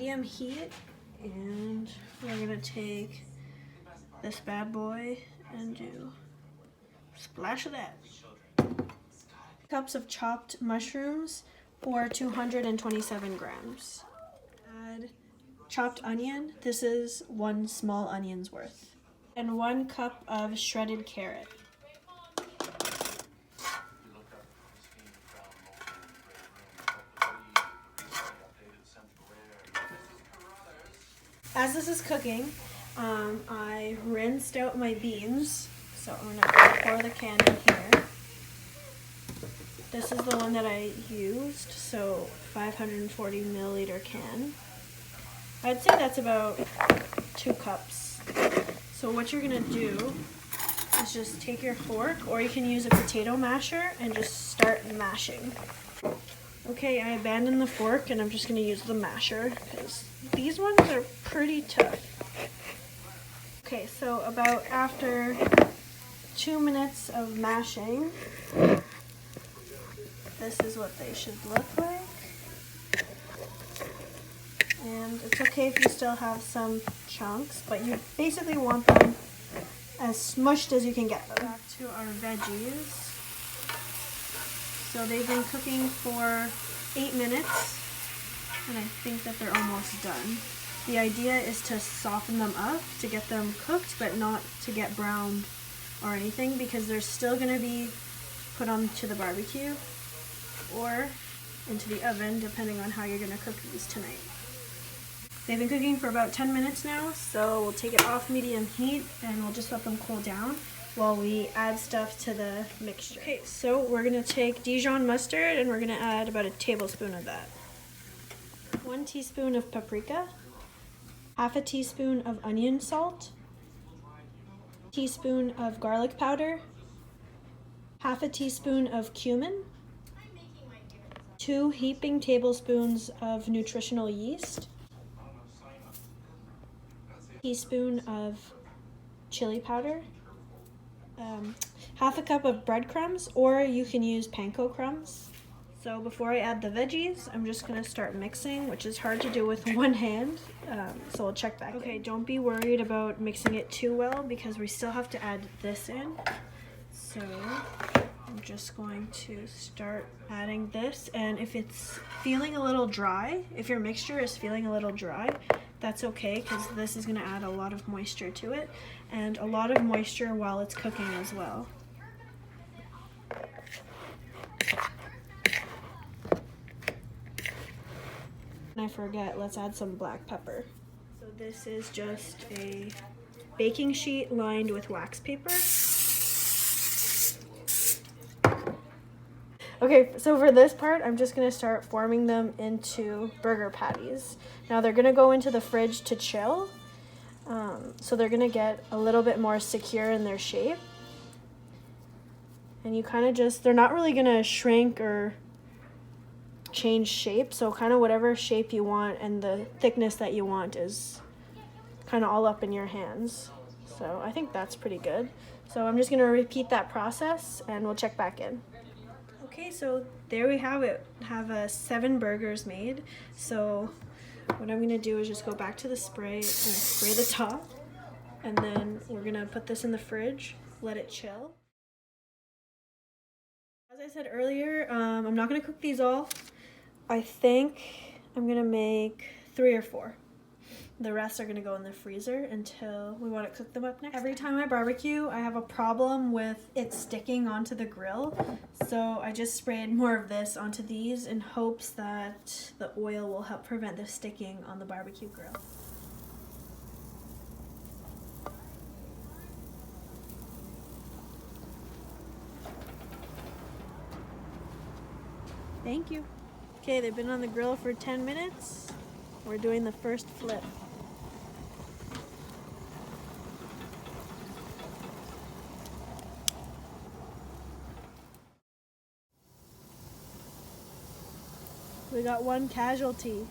medium heat, and we're gonna take this bad boy and do a splash of that. Cups of chopped mushrooms, or 227 grams. Add chopped onion. This is 1 small onion's worth. And 1 cup of shredded carrot. As this is cooking, I rinsed out my beans, so I'm gonna pour the can in here. This is the one that I used, so 540 milliliter can. I'd say that's about 2 cups. So what you're gonna do is just take your fork, or you can use a potato masher and just start mashing. Okay, I abandoned the fork and I'm just gonna use the masher because these ones are pretty tough. Okay, so about after 2 minutes of mashing, this is what they should look like. And it's okay if you still have some chunks, but you basically want them as smushed as you can get them. Back to our veggies. So they've been cooking for 8 minutes, and I think that they're almost done. The idea is to soften them up to get them cooked, but not to get browned or anything, because they're still going to be put onto the barbecue or into the oven, depending on how you're going to cook these tonight. They've been cooking for about 10 minutes now, so we'll take it off medium heat and we'll just let them cool down while we add stuff to the mixture. Okay, so we're gonna take Dijon mustard and we're gonna add about a tablespoon of that. 1 teaspoon of paprika, half a teaspoon of onion salt, teaspoon of garlic powder, half a teaspoon of cumin, 2 heaping tablespoons of nutritional yeast, teaspoon of chili powder, half a cup of breadcrumbs, or you can use Panko crumbs. So before I add the veggies, I'm just going to start mixing, which is hard to do with one hand, so we'll check back in. Okay, don't be worried about mixing it too well because we still have to add this in. So I'm just going to start adding this, and if it's feeling a little dry, if your mixture is feeling a little dry, that's okay because this is going to add a lot of moisture to it, and a lot of moisture while it's cooking as well. And I forget, let's add some black pepper. So this is just a baking sheet lined with wax paper. Okay, so for this part, I'm just gonna start forming them into burger patties. Now they're gonna go into the fridge to chill, so they're gonna get a little bit more secure in their shape. And you kind of just, they're not really gonna shrink or change shape, so kind of whatever shape you want and the thickness that you want is kind of all up in your hands. So I think that's pretty good. So I'm just gonna repeat that process and we'll check back in. Okay, so there we have it. Have 7 burgers made. So what I'm gonna do is just go back to the spray and spray the top, and then we're gonna put this in the fridge, let it chill. As I said earlier, I'm not gonna cook these all. I think I'm gonna make 3 or 4. The rest are gonna go in the freezer until we want to cook them up next. Every time I barbecue, I have a problem with it sticking onto the grill. So I just sprayed more of this onto these in hopes that the oil will help prevent the sticking on the barbecue grill. Thank you. Okay, they've been on the grill for 10 minutes. We're doing the first flip. We got 1 casualty.